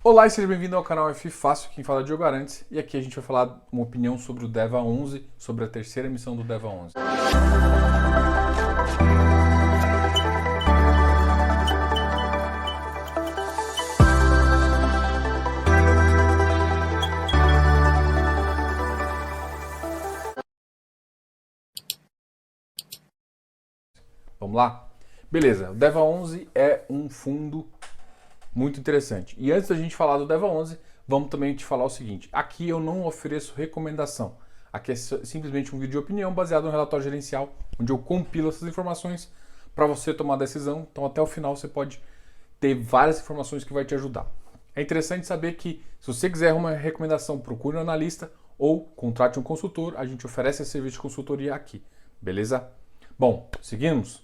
Olá e seja bem-vindo ao canal F Fácil, quem fala é Diogo Arantes, e aqui a gente vai falar uma opinião sobre o DEVA 11, sobre a terceira missão do DEVA 11. Vamos lá? Beleza, o DEVA 11 é um fundo muito interessante. E antes da gente falar do DEVA 11, vamos também te falar o seguinte. Aqui eu não ofereço recomendação. Aqui é simplesmente um vídeo de opinião baseado no relatório gerencial, onde eu compilo essas informações para você tomar a decisão. Então até o final você pode ter várias informações que vai te ajudar. É interessante saber que se você quiser uma recomendação, procure um analista ou contrate um consultor. A gente oferece esse serviço de consultoria aqui. Beleza? Bom, seguimos?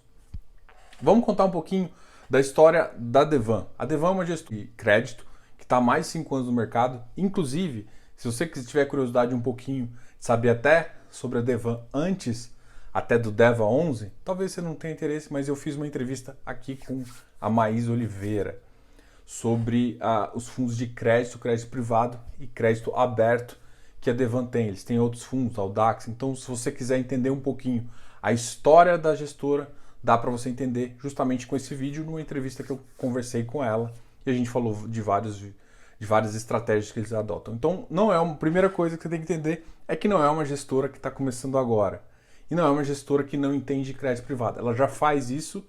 Vamos contar um pouquinho da história da Devan. A Devan é uma gestora de crédito que está há mais de 5 anos no mercado. Inclusive, se você tiver curiosidade um pouquinho de saber até sobre a Devan antes até do DEVA 11, talvez você não tenha interesse, mas eu fiz uma entrevista aqui com a Maís Oliveira sobre os fundos de crédito privado e crédito aberto que a Devan tem. Eles têm outros fundos, Audax. Então, se você quiser entender um pouquinho a história da gestora, dá para você entender justamente com esse vídeo, numa entrevista que eu conversei com ela e a gente falou de várias estratégias que eles adotam. Então, não é a primeira coisa que você tem que entender é que não é uma gestora que está começando agora. E não é uma gestora que não entende crédito privado. Ela já faz isso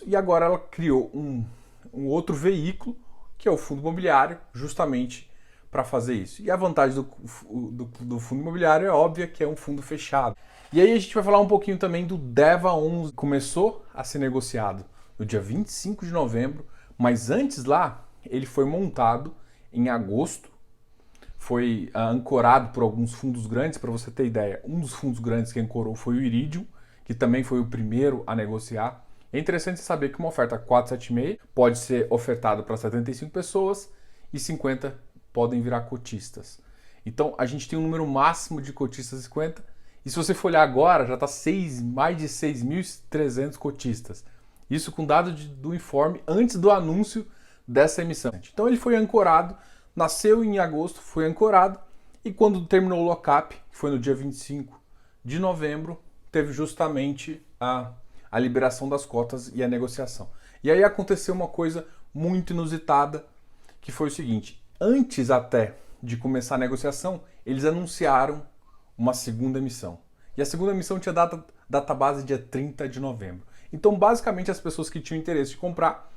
e agora ela criou um outro veículo, que é o fundo imobiliário, justamente para fazer isso. E a vantagem do fundo imobiliário é óbvia, que é um fundo fechado. E aí a gente vai falar um pouquinho também do DEVA 11. Começou a ser negociado no dia 25 de novembro, mas antes lá ele foi montado em agosto, foi ancorado por alguns fundos grandes. Para você ter ideia, um dos fundos grandes que ancorou foi o Iridium, que também foi o primeiro a negociar. É interessante saber que uma oferta 476 pode ser ofertada para 75 pessoas e 50 podem virar cotistas. Então a gente tem um número máximo de cotistas 50, e se você for olhar agora, já está mais de 6.300 cotistas. Isso com dado do informe antes do anúncio dessa emissão. Então ele foi ancorado, nasceu em agosto, foi ancorado, e quando terminou o lock-up, que foi no dia 25 de novembro, teve justamente a liberação das cotas e a negociação. E aí aconteceu uma coisa muito inusitada, que foi o seguinte: antes até de começar a negociação, eles anunciaram uma segunda emissão. E a segunda emissão tinha data base dia 30 de novembro. Então, basicamente, as pessoas que tinham interesse de comprar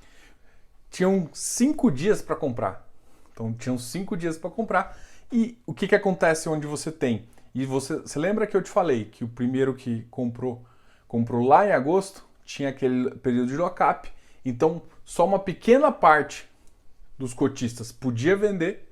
tinham 5 dias para comprar. Então, tinham 5 dias para comprar. E o que acontece onde você tem? E você lembra que eu te falei que o primeiro que comprou lá em agosto, tinha aquele período de lock-up. Então, só uma pequena parte dos cotistas podia vender.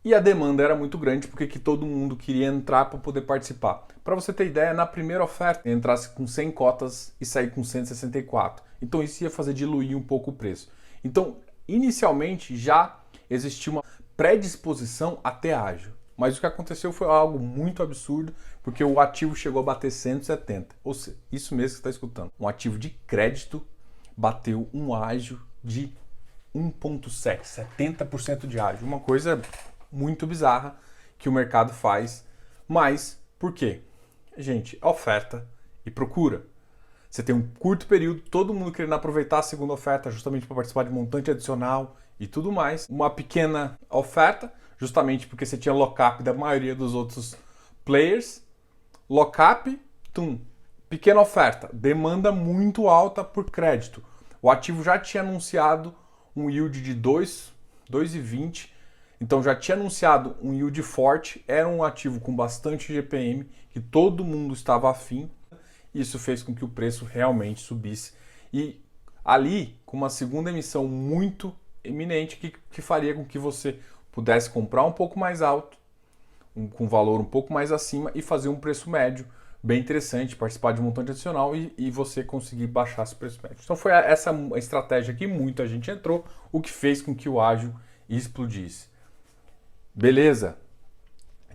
E a demanda era muito grande, porque que todo mundo queria entrar para poder participar. Para você ter ideia, na primeira oferta, entrasse com 100 cotas e sair com 164. Então isso ia fazer diluir um pouco o preço. Então, inicialmente, já existia uma predisposição a ter ágio. Mas o que aconteceu foi algo muito absurdo, porque o ativo chegou a bater 170. Ou seja, isso mesmo que você está escutando. Um ativo de crédito bateu um ágio de 1,7, 70% de ágio. Uma coisa muito bizarra que o mercado faz. Mas por quê? Gente, oferta e procura. Você tem um curto período, todo mundo querendo aproveitar a segunda oferta justamente para participar de montante adicional e tudo mais. Uma pequena oferta, justamente porque você tinha lock-up da maioria dos outros players. Lock-up, pequena oferta, demanda muito alta por crédito. O ativo já tinha anunciado um yield de 2,20. Então já tinha anunciado um yield forte, era um ativo com bastante GPM, que todo mundo estava afim. Isso fez com que o preço realmente subisse. E ali, com uma segunda emissão muito eminente, que faria com que você pudesse comprar um pouco mais alto, com valor um pouco mais acima, e fazer um preço médio bem interessante, participar de um montante adicional e você conseguir baixar esse preço médio. Então foi essa estratégia que muita gente entrou, o que fez com que o ágio explodisse. Beleza.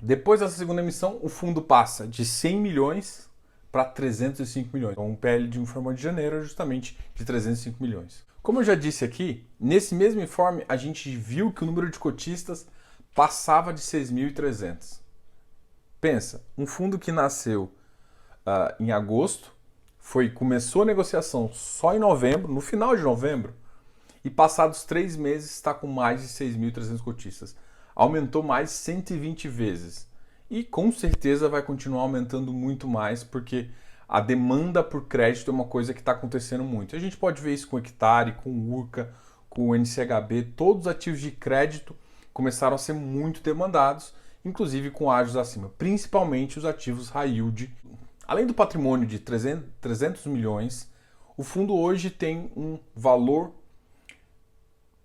Depois dessa segunda emissão, o fundo passa de 100 milhões para 305 milhões. Então, um PL de 1 de janeiro é justamente de 305 milhões. Como eu já disse aqui, nesse mesmo informe a gente viu que o número de cotistas passava de 6.300. Pensa, um fundo que nasceu em agosto, começou a negociação só em novembro, no final de novembro, e passados 3 meses está com mais de 6.300 cotistas. Aumentou mais 120 vezes. E com certeza vai continuar aumentando muito mais, porque a demanda por crédito é uma coisa que está acontecendo muito. A gente pode ver isso com o Hectare, com o Urca, com o NCHB, todos os ativos de crédito começaram a ser muito demandados, inclusive com ágios acima, principalmente os ativos high yield. Além do patrimônio de 300 milhões, o fundo hoje tem um valor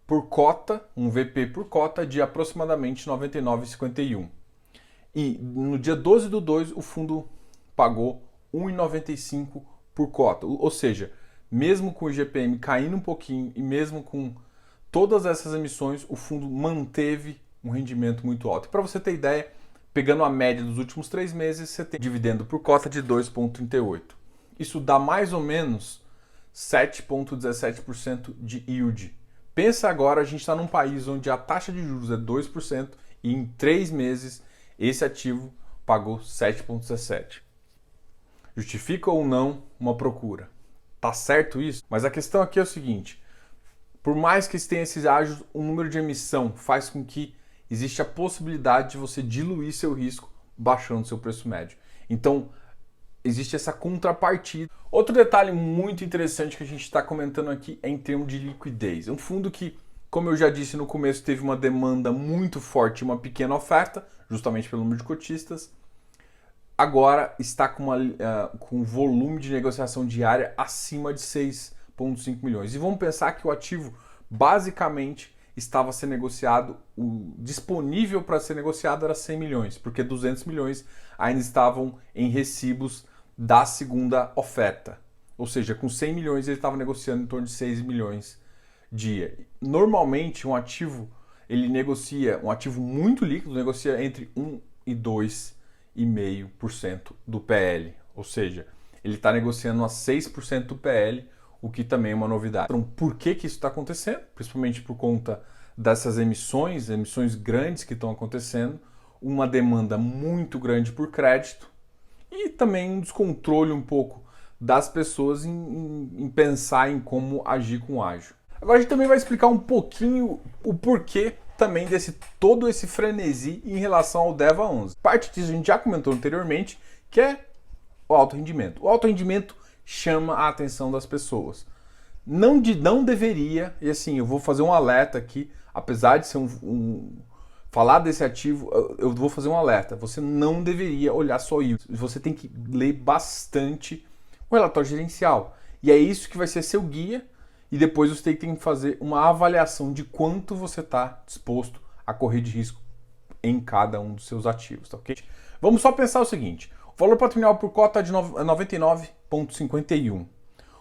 por cota, um VP por cota de aproximadamente 99,51. E no dia 12/2 o fundo pagou 1,95 por cota. Ou seja, mesmo com o IGPM caindo um pouquinho e mesmo com todas essas emissões, o fundo manteve um rendimento muito alto. Para você ter ideia, pegando a média dos últimos 3 meses, você tem dividendo por cota de 2,38. Isso dá mais ou menos 7,17% de yield. Pensa agora, a gente está num país onde a taxa de juros é 2% e em 3 meses esse ativo pagou 7,17%. Justifica ou não uma procura? Tá certo isso? Mas a questão aqui é o seguinte, por mais que tenha esses ágios, o número de emissão faz com que existe a possibilidade de você diluir seu risco baixando seu preço médio. Então, existe essa contrapartida. Outro detalhe muito interessante que a gente está comentando aqui é em termos de liquidez. É um fundo que, como eu já disse no começo, teve uma demanda muito forte e uma pequena oferta, justamente pelo número de cotistas. Agora está com um volume de negociação diária acima de 6,5 milhões. E vamos pensar que o ativo basicamente estava sendo negociado, o disponível para ser negociado era 100 milhões, porque 200 milhões ainda estavam em recibos da segunda oferta. Ou seja, com 100 milhões ele estava negociando em torno de 6 milhões dia. Normalmente um ativo, ele negocia, um ativo muito líquido, negocia entre 1 e 2,5% do PL. Ou seja, ele está negociando a 6% do PL, o que também é uma novidade. Então, por que isso está acontecendo? Principalmente por conta dessas emissões grandes que estão acontecendo, uma demanda muito grande por crédito e também um descontrole um pouco das pessoas em pensar em como agir com o ágio. Agora a gente também vai explicar um pouquinho o porquê também desse todo esse frenesi em relação ao DEVA 11. Parte disso a gente já comentou anteriormente, que é o alto rendimento. O alto rendimento chama a atenção das pessoas. Não deveria, e assim, eu vou fazer um alerta aqui, apesar de ser falar desse ativo, eu vou fazer um alerta. Você não deveria olhar só isso. Você tem que ler bastante o relatório gerencial. E é isso que vai ser seu guia, e depois você tem que fazer uma avaliação de quanto você está disposto a correr de risco em cada um dos seus ativos, tá ok? Vamos só pensar o seguinte, o valor patrimonial por cota é de 99,51.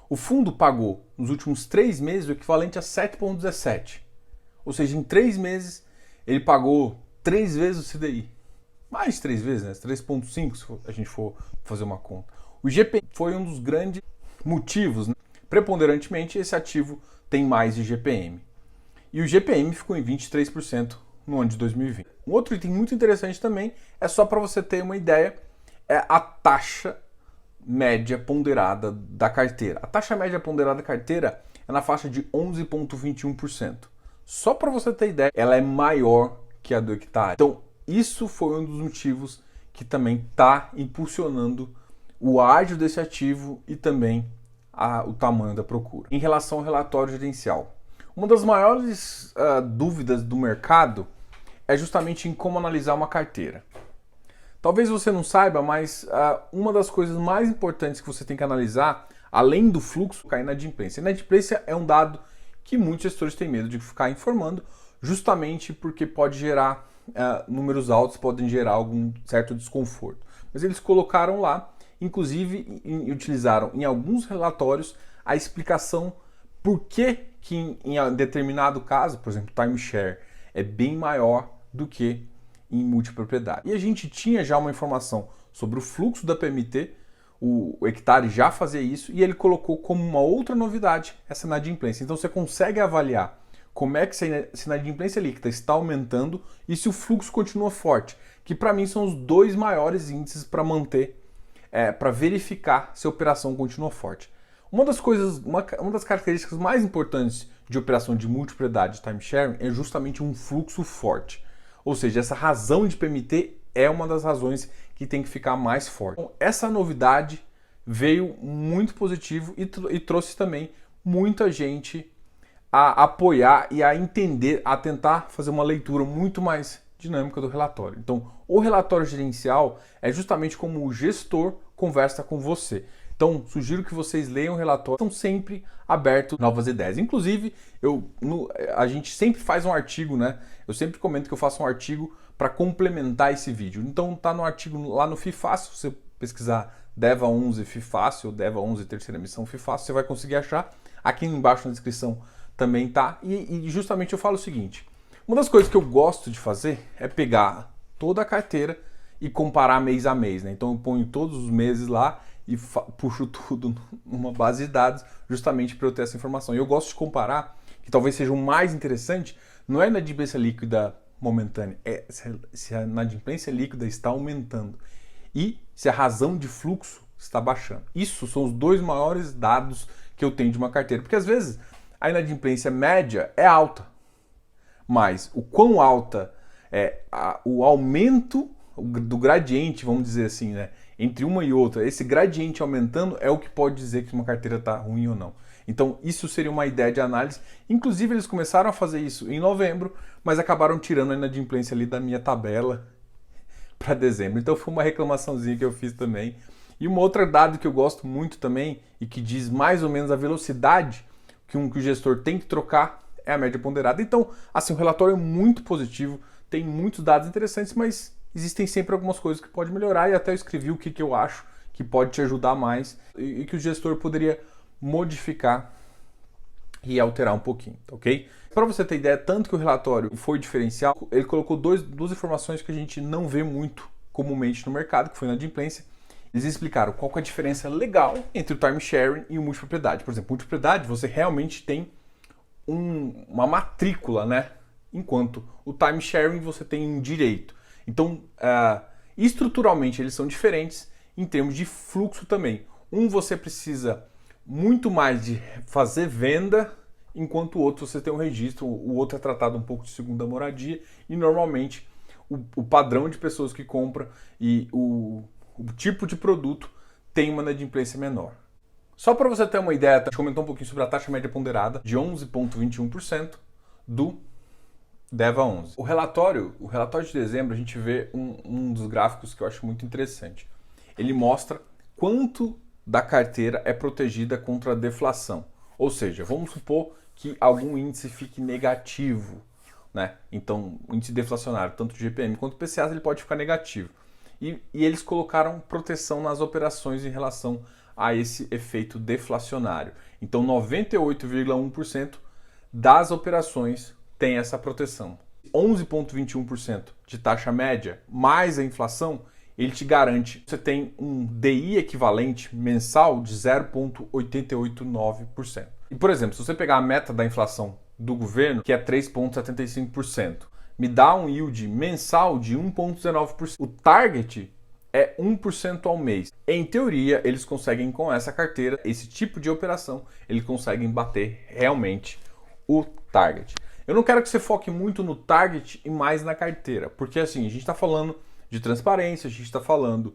O fundo pagou nos últimos 3 meses o equivalente a 7,17. Ou seja, em 3 meses ele pagou 3 vezes o CDI. Mais de 3 vezes, né? 3,5 se a gente for fazer uma conta. O IGPM foi um dos grandes motivos, né? Preponderantemente, esse ativo tem mais IGPM. E o IGPM ficou em 23% no ano de 2020. Um outro item muito interessante também, é só para você ter uma ideia, é a taxa média ponderada da carteira. A taxa média ponderada da carteira é na faixa de 11,21%. Só para você ter ideia, ela é maior que a do Hectare. Então, isso foi um dos motivos que também está impulsionando o ágio desse ativo e também o tamanho da procura. Em relação ao relatório gerencial, uma das maiores dúvidas do mercado é justamente em como analisar uma carteira. Talvez você não saiba, mas uma das coisas mais importantes que você tem que analisar, além do fluxo, é a inadimplência. A inadimplência é um dado que muitos gestores têm medo de ficar informando, justamente porque pode gerar números altos, podem gerar algum certo desconforto. Mas eles colocaram lá, inclusive utilizaram em alguns relatórios a explicação por que em determinado caso, por exemplo, timeshare, é bem maior do que em multipropriedade. E a gente tinha já uma informação sobre o fluxo da PMT, o hectare já fazia isso e ele colocou como uma outra novidade essa inadimplência. Então você consegue avaliar como é que essa inadimplência líquida está aumentando e se o fluxo continua forte, que para mim são os dois maiores índices para manter, para verificar se a operação continua forte. Uma das características mais importantes de operação de multipropriedade time sharing é justamente um fluxo forte. Ou seja, essa razão de PMT é uma das razões que tem que ficar mais forte. Então, essa novidade veio muito positivo e trouxe também muita gente a apoiar e a entender, a tentar fazer uma leitura muito mais dinâmica do relatório. Então, o relatório gerencial é justamente como o gestor conversa com você. Então, sugiro que vocês leiam o relatório, estão sempre abertos a novas ideias. Inclusive, a gente sempre faz um artigo, né? Eu sempre comento que eu faço um artigo para complementar esse vídeo. Então, tá no artigo lá no FIFácil, se você pesquisar DEVA 11 FIFácil ou DEVA 11 terceira emissão FIFácil, você vai conseguir achar. Aqui embaixo na descrição também tá. E justamente eu falo o seguinte, uma das coisas que eu gosto de fazer é pegar toda a carteira e comparar mês a mês, né? Então eu ponho todos os meses lá e puxo tudo numa base de dados justamente para eu ter essa informação. E eu gosto de comparar, que talvez seja o mais interessante, não é a inadimplência líquida momentânea, é se a inadimplência líquida está aumentando e se a razão de fluxo está baixando. Isso são os dois maiores dados que eu tenho de uma carteira, porque às vezes a inadimplência média é alta, mas o quão alta é o aumento do gradiente, vamos dizer assim, né, entre uma e outra, esse gradiente aumentando é o que pode dizer que uma carteira está ruim ou não. Então isso seria uma ideia de análise. Inclusive eles começaram a fazer isso em novembro, mas acabaram tirando a inadimplência ali da minha tabela para dezembro. Então foi uma reclamaçãozinha que eu fiz também. E uma outra dado que eu gosto muito também e que diz mais ou menos a velocidade que o gestor tem que trocar é a média ponderada. Então, assim, o relatório é muito positivo, tem muitos dados interessantes, mas existem sempre algumas coisas que pode melhorar e até eu escrevi o que eu acho que pode te ajudar mais e que o gestor poderia modificar e alterar um pouquinho, ok? Para você ter ideia, tanto que o relatório foi diferencial, ele colocou duas informações que a gente não vê muito comumente no mercado, que foi a inadimplência. Eles explicaram qual que é a diferença legal entre o time sharing e o multipropriedade. Por exemplo, multipropriedade você realmente tem uma matrícula, né? Enquanto o time sharing você tem um direito. Então, estruturalmente eles são diferentes em termos de fluxo também. Um você precisa muito mais de fazer venda, enquanto o outro você tem um registro, o outro é tratado um pouco de segunda moradia e normalmente o padrão de pessoas que compram e o tipo de produto tem uma inadimplência menor. Só para você ter uma ideia, a gente comentou um pouquinho sobre a taxa média ponderada de 11,21% do DEVA 11. O relatório de dezembro, a gente vê um dos gráficos que eu acho muito interessante. Ele mostra quanto da carteira é protegida contra a deflação. Ou seja, vamos supor que algum índice fique negativo, né? Então, o índice deflacionário, tanto o GPM quanto o PCA, ele pode ficar negativo. E eles colocaram proteção nas operações em relação a esse efeito deflacionário. Então, 98,1% das operações tem essa proteção. 11,21% de taxa média mais a inflação, ele te garante, você tem um DI equivalente mensal de 0,889%. E, por exemplo, se você pegar a meta da inflação do governo, que é 3,75%, me dá um yield mensal de 1,19%. O target é 1% ao mês. Em teoria, eles conseguem com essa carteira, esse tipo de operação, eles conseguem bater realmente o target. Eu não quero que você foque muito no target e mais na carteira, porque assim, a gente está falando de transparência, a gente está falando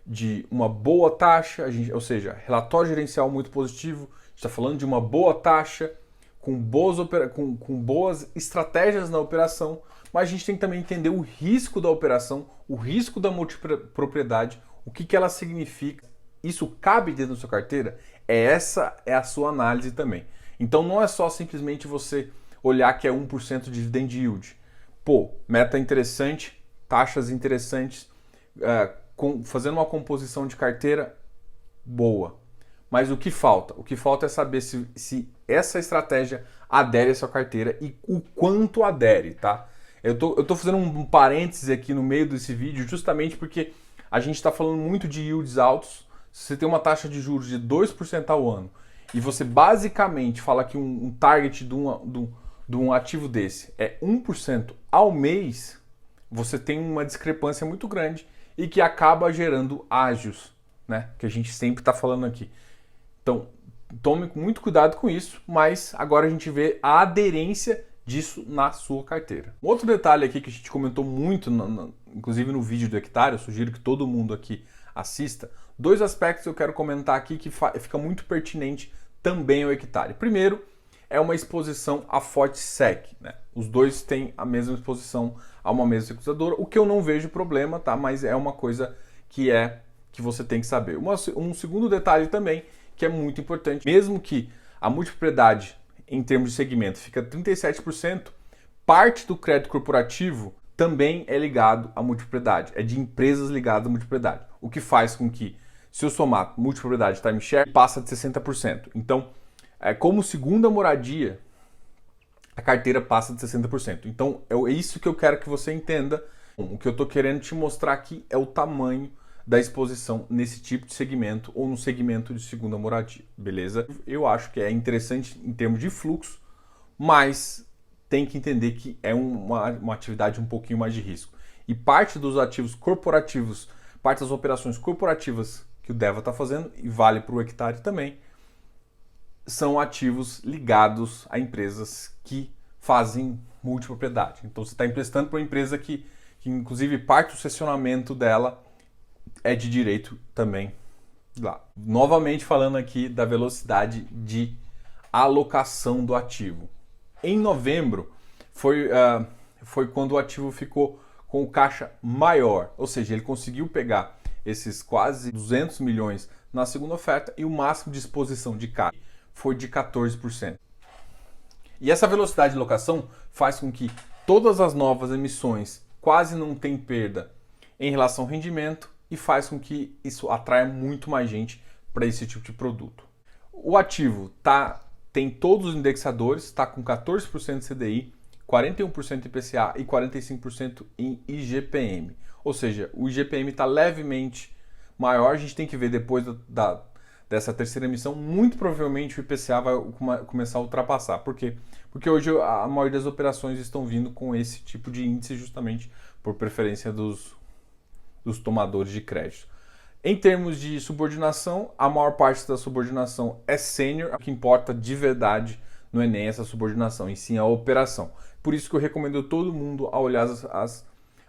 de uma boa taxa, ou seja, relatório gerencial muito positivo, a gente está falando de uma boa taxa, com boas estratégias na operação, mas a gente tem que também entender o risco da operação, o risco da multipropriedade, o que ela significa. Isso cabe dentro da sua carteira? Essa é a sua análise também. Então não é só simplesmente você olhar que é 1% de dividend yield. Pô, meta interessante, taxas interessantes, fazendo uma composição de carteira boa. Mas o que falta? O que falta é saber se essa estratégia adere à sua carteira e o quanto adere, tá? Eu tô fazendo um parêntese aqui no meio desse vídeo justamente porque a gente está falando muito de yields altos. Se você tem uma taxa de juros de 2% ao ano e você basicamente fala que um target de um ativo desse é 1% ao mês, você tem uma discrepância muito grande e que acaba gerando ágios, né? Que a gente sempre está falando aqui. Então, tome muito cuidado com isso, mas agora a gente vê a aderência disso na sua carteira. Um outro detalhe aqui que a gente comentou muito, inclusive no vídeo do hectare, eu sugiro que todo mundo aqui assista. Dois aspectos eu quero comentar aqui que fica muito pertinente também ao hectare. Primeiro, é uma exposição a FOTSEC, né? Os dois têm a mesma exposição a uma mesa securitizadora, o que eu não vejo problema, tá? Mas é uma coisa que você tem que saber. Um segundo detalhe também, que é muito importante, mesmo que a multipropriedade em termos de segmento fica 37%, parte do crédito corporativo também é ligado à multipropriedade, é de empresas ligadas à multipropriedade, o que faz com que, se eu somar multipropriedade e timeshare, passa de 60%. Então, como segunda moradia, a carteira passa de 60%. Então, é isso que eu quero que você entenda. O que eu estou querendo te mostrar aqui é o tamanho da exposição nesse tipo de segmento ou no segmento de segunda moradia, beleza? Eu acho que é interessante em termos de fluxo, mas tem que entender que é uma atividade um pouquinho mais de risco. E parte dos ativos corporativos, parte das operações corporativas que o Deva está fazendo, e vale para o hectare também, são ativos ligados a empresas que fazem multipropriedade. Então você está emprestando para uma empresa que inclusive parte do cessionamento dela é de direito também lá. Novamente falando aqui da velocidade de alocação do ativo. Em novembro foi quando o ativo ficou com o caixa maior, ou seja, ele conseguiu pegar esses quase 200 milhões na segunda oferta e o máximo de exposição de caixa foi de 14%. E essa velocidade de alocação faz com que todas as novas emissões quase não tenham perda em relação ao rendimento e faz com que isso atraia muito mais gente para esse tipo de produto. O ativo tem todos os indexadores, está com 14% CDI, 41% IPCA e 45% em IGPM. Ou seja, o IGPM está levemente maior, a gente tem que ver depois dessa terceira emissão, muito provavelmente o IPCA vai começar a ultrapassar. Por quê? Porque hoje a maioria das operações estão vindo com esse tipo de índice justamente por preferência dos tomadores de crédito. Em termos de subordinação, a maior parte da subordinação é sênior. O que importa de verdade não é nem essa subordinação, e sim a operação. Por isso que eu recomendo todo mundo a olhar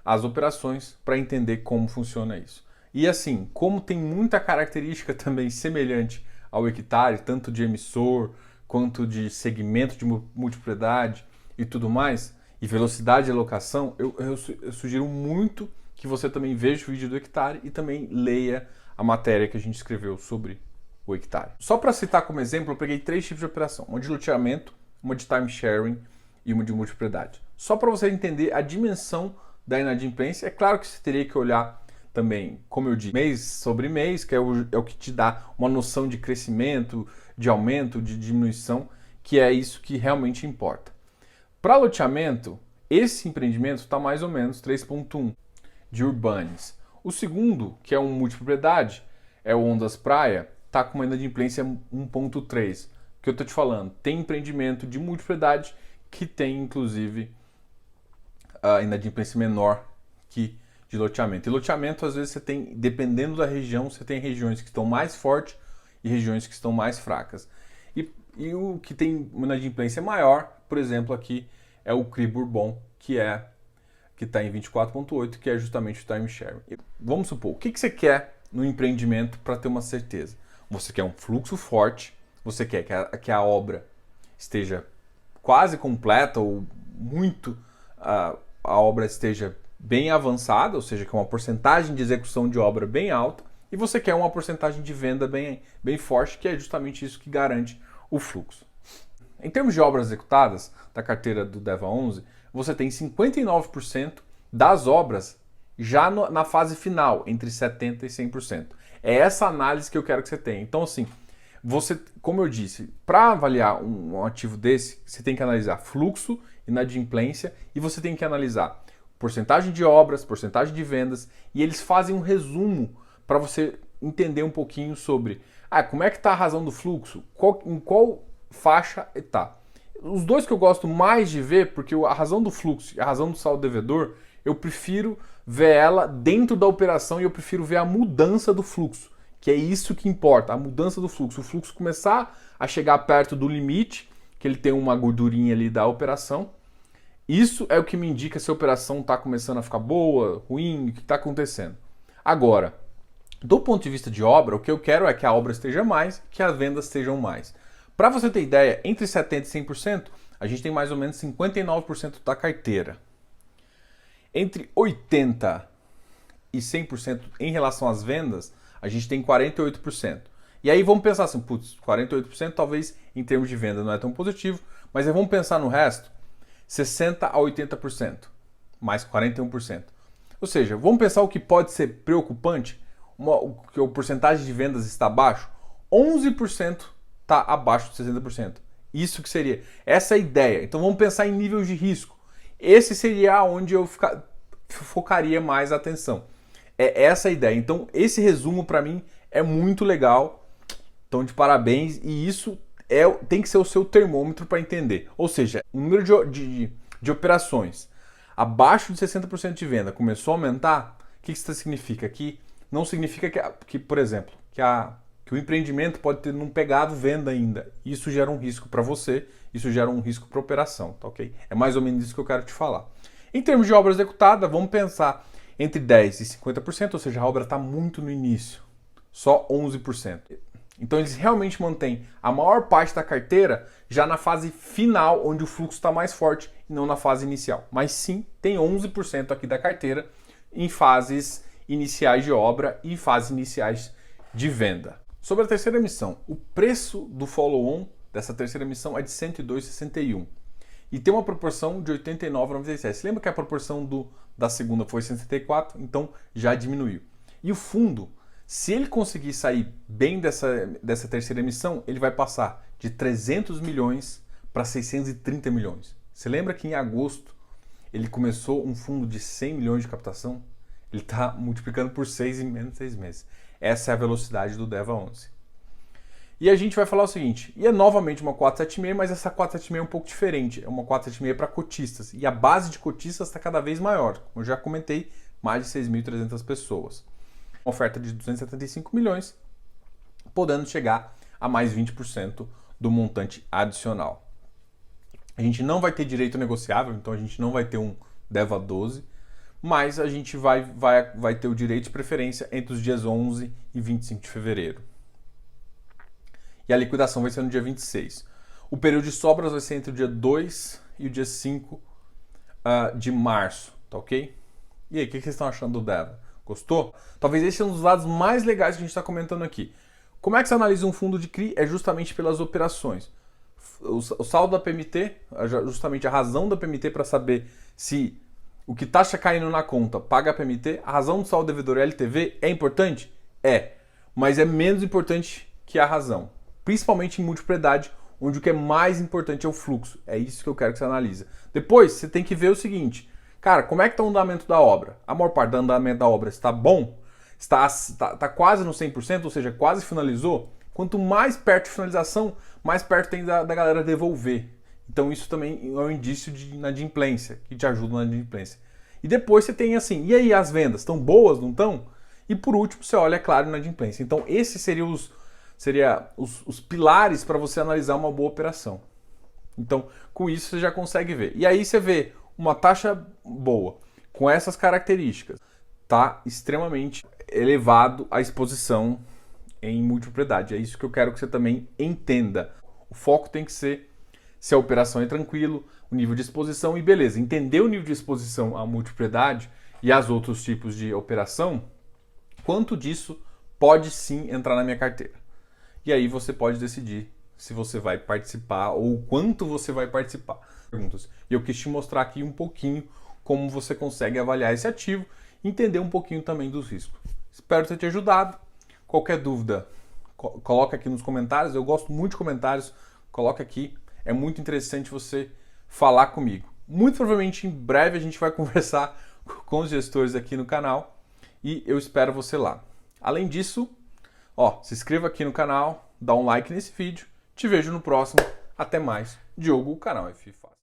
as operações para entender como funciona isso. E assim, como tem muita característica também semelhante ao hectare, tanto de emissor quanto de segmento de multipropriedade e tudo mais, e velocidade de alocação, eu sugiro muito que você também veja o vídeo do hectare e também leia a matéria que a gente escreveu sobre o hectare. Só para citar como exemplo, eu peguei 3 tipos de operação: uma de loteamento, uma de time sharing e uma de multipropriedade. Só para você entender a dimensão da inadimplência. É claro que você teria que olhar também, como eu disse, mês sobre mês, que é o que te dá uma noção de crescimento, de aumento, de diminuição, que é isso que realmente importa. Para loteamento, esse empreendimento está mais ou menos 3,1 de Urbanes. O segundo, que é um multipropriedade, é o Ondas Praia, está com uma inadimplência 1,3. O que eu estou te falando? Tem empreendimento de multipropriedade que tem, inclusive, a inadimplência menor que de loteamento. E loteamento, às vezes, você tem, dependendo da região, você tem regiões que estão mais fortes e regiões que estão mais fracas. E o que tem uma inadimplência maior, por exemplo, aqui é o CRI Bourbon, que está em 24,8, que é justamente o time sharing. Vamos supor, o que você quer no empreendimento para ter uma certeza? Você quer um fluxo forte, você quer que a obra esteja quase completa ou muito, a obra esteja bem avançada, ou seja, que uma porcentagem de execução de obra bem alta, e você quer uma porcentagem de venda bem forte, que é justamente isso que garante o fluxo. Em termos de obras executadas da carteira do Deva 11, você tem 59% das obras já na fase final, entre 70% e 100%. É essa análise que eu quero que você tenha. Então, assim, você, como eu disse, para avaliar um ativo desse, você tem que analisar fluxo, inadimplência, e você tem que analisar porcentagem de obras, porcentagem de vendas, e eles fazem um resumo para você entender um pouquinho sobre como é que está a razão do fluxo, em qual faixa está. Os dois que eu gosto mais de ver, porque a razão do fluxo e a razão do saldo devedor, eu prefiro ver ela dentro da operação e eu prefiro ver a mudança do fluxo, que é isso que importa, a mudança do fluxo. O fluxo começar a chegar perto do limite, que ele tem uma gordurinha ali da operação, isso é o que me indica se a operação está começando a ficar boa, ruim, o que está acontecendo. Agora, do ponto de vista de obra, o que eu quero é que a obra esteja mais, que as vendas estejam mais. Para você ter ideia, entre 70% e 100%, a gente tem mais ou menos 59% da carteira. Entre 80% e 100% em relação às vendas, a gente tem 48%. E aí vamos pensar assim, 48% talvez em termos de venda não é tão positivo, mas aí vamos pensar no resto, 60% a 80%, mais 41%. Ou seja, vamos pensar o que pode ser preocupante, que a porcentagem de vendas está abaixo, 11% está abaixo de 60%. Isso que seria, essa é a ideia. Então vamos pensar em níveis de risco. Esse seria onde eu focaria mais a atenção. É essa a ideia. Então esse resumo para mim é muito legal. Então de parabéns. E isso tem que ser o seu termômetro para entender. Ou seja, o número de operações abaixo de 60% de venda começou a aumentar. O que isso significa? Que não significa que por exemplo, que o empreendimento pode ter não pegado venda ainda. Isso gera um risco para você, isso gera um risco para a operação, tá ok? É mais ou menos isso que eu quero te falar. Em termos de obra executada, vamos pensar entre 10% e 50%, ou seja, a obra está muito no início, só 11%. Então eles realmente mantêm a maior parte da carteira já na fase final, onde o fluxo está mais forte, e não na fase inicial. Mas sim, tem 11% aqui da carteira em fases iniciais de obra e fases iniciais de venda. Sobre a terceira emissão, o preço do follow-on dessa terceira emissão é de 102,61 e tem uma proporção de 89,97. Você lembra que a proporção da segunda foi 64? Então já diminuiu. E o fundo, se ele conseguir sair bem dessa terceira emissão, ele vai passar de 300 milhões para 630 milhões. Você lembra que em agosto ele começou um fundo de 100 milhões de captação? Ele está multiplicando por 6 em menos de 6 meses. Essa é a velocidade do DEVA 11. E a gente vai falar o seguinte, e é novamente uma 476, mas essa 476 é um pouco diferente. É uma 476 para cotistas. E a base de cotistas está cada vez maior. Como eu já comentei, mais de 6.300 pessoas. Uma oferta de 275 milhões, podendo chegar a mais 20% do montante adicional. A gente não vai ter direito negociável, então a gente não vai ter um DEVA 12, mas a gente vai ter o direito de preferência entre os dias 11 e 25 de fevereiro. E a liquidação vai ser no dia 26. O período de sobras vai ser entre o dia 2 e o dia 5 de março, tá ok? E aí, o que vocês estão achando do DEVA? Gostou? Talvez esse seja um dos lados mais legais que a gente está comentando aqui. Como é que você analisa um fundo de CRI? É justamente pelas operações. O saldo da PMT, justamente a razão da PMT para saber se o que está caindo na conta paga a PMT, a razão do saldo devedor LTV é importante? É, mas é menos importante que a razão. Principalmente em multipropriedade, onde o que é mais importante é o fluxo. É isso que eu quero que você analise. Depois, você tem que ver o seguinte, cara, como é que está o andamento da obra? A maior parte do andamento da obra está bom? Está quase no 100%, ou seja, quase finalizou? Quanto mais perto de finalização, mais perto tem da galera devolver. Então isso também é um indício de inadimplência, que te ajuda na inadimplência. E depois você tem assim, e aí as vendas? Estão boas, não estão? E por último, você olha, é claro, na inadimplência. Então esses seriam os pilares para você analisar uma boa operação. Então com isso você já consegue ver. E aí você vê uma taxa boa, com essas características, está extremamente elevado a exposição em multipropriedade. É isso que eu quero que você também entenda. O foco tem que ser se a operação é tranquilo, o nível de exposição e beleza. Entender o nível de exposição à multipropriedade e aos outros tipos de operação, quanto disso pode sim entrar na minha carteira. E aí você pode decidir se você vai participar ou quanto você vai participar. E eu quis te mostrar aqui um pouquinho como você consegue avaliar esse ativo e entender um pouquinho também dos riscos. Espero ter te ajudado. Qualquer dúvida, coloca aqui nos comentários. Eu gosto muito de comentários. Coloca aqui. É muito interessante você falar comigo. Muito provavelmente em breve a gente vai conversar com os gestores aqui no canal e eu espero você lá. Além disso, ó, se inscreva aqui no canal, dá um like nesse vídeo, te vejo no próximo. Até mais. Diogo, o canal F Fácil.